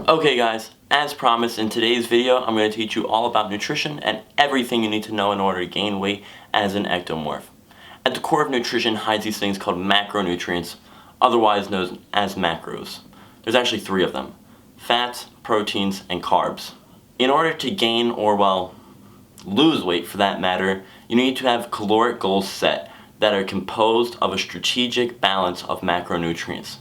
Okay guys, as promised, in today's video I'm going to teach you all about nutrition and everything you need to know in order to gain weight as an ectomorph. At the core of nutrition hides these things called macronutrients, otherwise known as macros. There's actually 3 of them: fats, proteins, and carbs. In order to gain or, well, lose weight for that matter, you need to have caloric goals set that are composed of a strategic balance of macronutrients.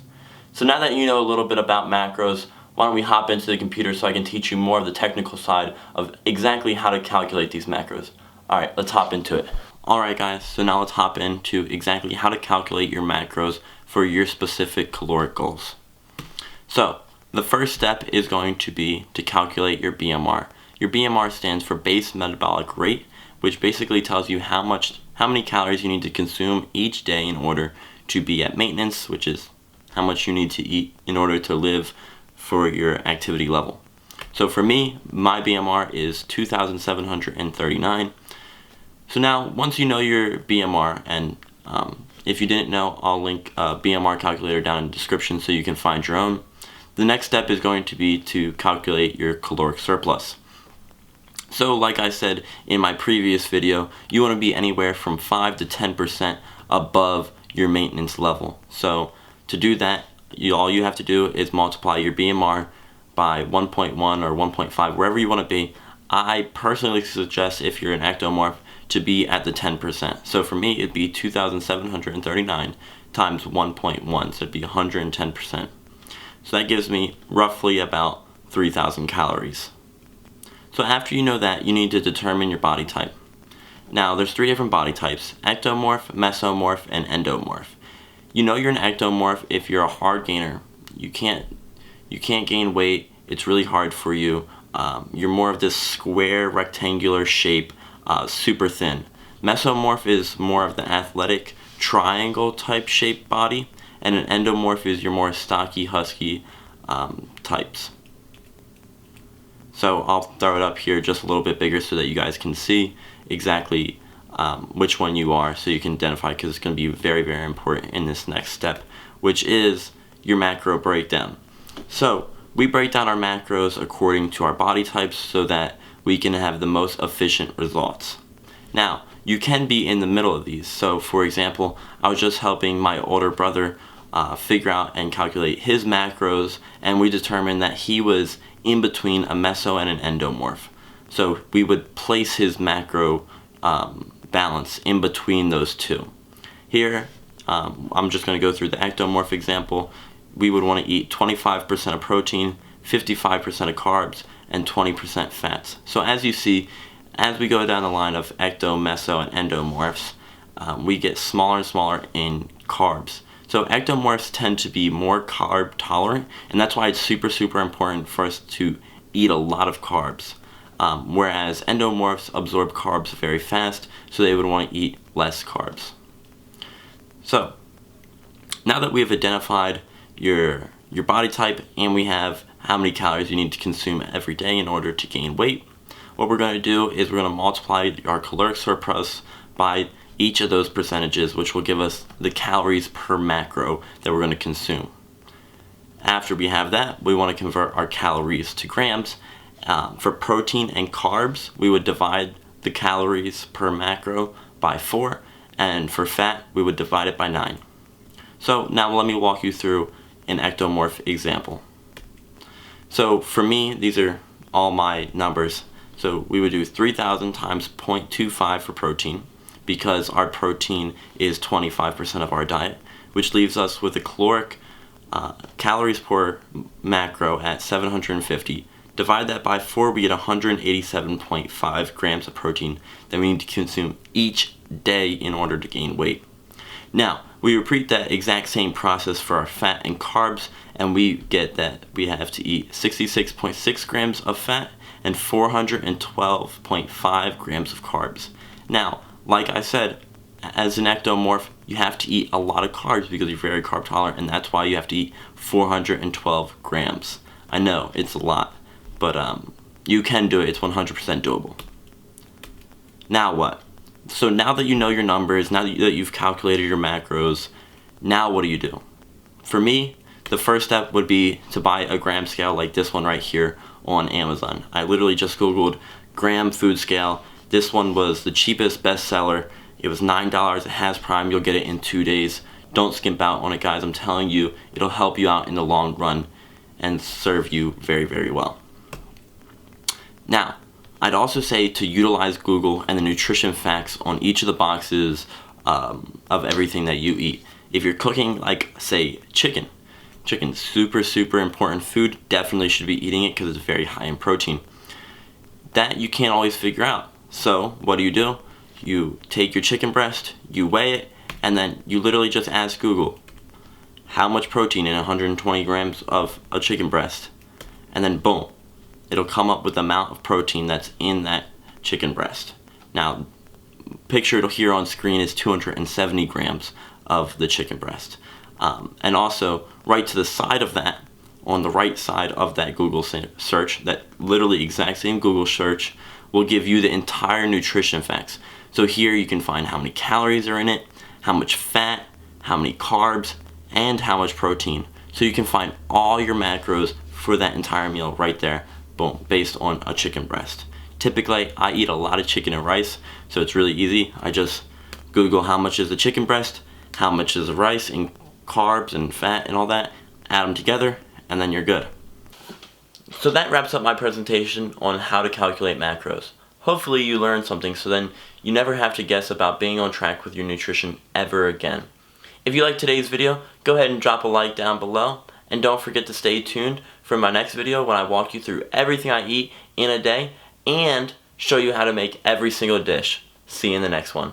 So now that you know a little bit about macros, why don't we hop into the computer so I can teach you more of the technical side of exactly how to calculate these macros. Alright, let's hop into it. Alright guys, so now let's hop into exactly how to calculate your macros for your specific caloric goals. So, the first step is going to be to calculate your BMR. Your BMR stands for base metabolic rate, which basically tells you how many calories you need to consume each day in order to be at maintenance, which is how much you need to eat in order to live for your activity level. So for me, my BMR is 2,739. So now, once you know your BMR, and if you didn't know, I'll link a BMR calculator down in the description so you can find your own. The next step is going to be to calculate your caloric surplus. So like I said in my previous video, you want to be anywhere from 5 to 10% above your maintenance level. So to do that, all you have to do is multiply your BMR by 1.1 or 1.5, wherever you want to be. I personally suggest, if you're an ectomorph, to be at the 10%. So for me, it'd be 2,739 times 1.1, so it'd be 110%. So that gives me roughly about 3,000 calories. So after you know that, you need to determine your body type. Now, there's 3 different body types: ectomorph, mesomorph, and endomorph. You know you're an ectomorph if you're a hard gainer. You can't gain weight. It's really hard for you. You're more of this square, rectangular shape, super thin. Mesomorph is more of the athletic, triangle type shaped body, and an endomorph is your more stocky, husky types. So I'll throw it up here just a little bit bigger so that you guys can see exactly which one you are, so you can identify, because it's going to be very, very important in this next step, which is your macro breakdown. So we break down our macros according to our body types so that we can have the most efficient results. Now, you can be in the middle of these. So for example, I was just helping my older brother figure out and calculate his macros, and we determined that he was in between a meso and an endomorph. So we would place his macro balance in between those two. Here, I'm just going to go through the ectomorph example. We would want to eat 25% of protein, 55% of carbs, and 20% fats. So as you see, as we go down the line of ecto, meso, and endomorphs, we get smaller and smaller in carbs. So ectomorphs tend to be more carb tolerant, and that's why it's super, super important for us to eat a lot of carbs. Whereas endomorphs absorb carbs very fast, so they would want to eat less carbs. So now that we have identified your body type, and we have how many calories you need to consume every day in order to gain weight, what we're going to do is we're going to multiply our caloric surplus by each of those percentages, which will give us the calories per macro that we're going to consume. After we have that, we want to convert our calories to grams. For protein and carbs, we would divide the calories per macro by 4, and for fat, we would divide it by 9. So now let me walk you through an ectomorph example. So for me, these are all my numbers. So we would do 3,000 times 0.25 for protein, because our protein is 25% of our diet, which leaves us with a caloric calories per macro at 750. Divide that by 4, we get 187.5 grams of protein that we need to consume each day in order to gain weight. Now, we repeat that exact same process for our fat and carbs, and we get that we have to eat 66.6 grams of fat and 412.5 grams of carbs. Now, like I said, as an ectomorph, you have to eat a lot of carbs because you're very carb tolerant, and that's why you have to eat 412 grams. I know, it's a lot, but you can do it. It's 100% doable. Now what? So now that you know your numbers, now that you've calculated your macros, now what do you do? For me, the first step would be to buy a gram scale like this one right here on Amazon. I literally just Googled gram food scale. This one was the cheapest bestseller. It was $9. It has Prime. You'll get it in 2 days. Don't skimp out on it, guys. I'm telling you, it'll help you out in the long run and serve you very, very well. Now, I'd also say to utilize Google and the nutrition facts on each of the boxes of everything that you eat. If you're cooking, like, say, chicken, super, super important food. Definitely should be eating it because it's very high in protein. That you can't always figure out. So what do? You take your chicken breast, you weigh it, and then you literally just ask Google, how much protein in 120 grams of a chicken breast? And then boom, it'll come up with the amount of protein that's in that chicken breast. Now, picture here on screen is 270 grams of the chicken breast. And also, right to the side of that, on the right side of that Google search, that literally exact same Google search will give you the entire nutrition facts. So here you can find how many calories are in it, how much fat, how many carbs, and how much protein. So you can find all your macros for that entire meal right there, boom, based on a chicken breast. Typically, I eat a lot of chicken and rice, so it's really easy. I just Google how much is the chicken breast, how much is the rice and carbs and fat and all that, add them together, and then you're good. So that wraps up my presentation on how to calculate macros. Hopefully you learned something so then you never have to guess about being on track with your nutrition ever again. If you liked today's video, go ahead and drop a like down below, and don't forget to stay tuned for my next video when I walk you through everything I eat in a day and show you how to make every single dish. See you in the next one.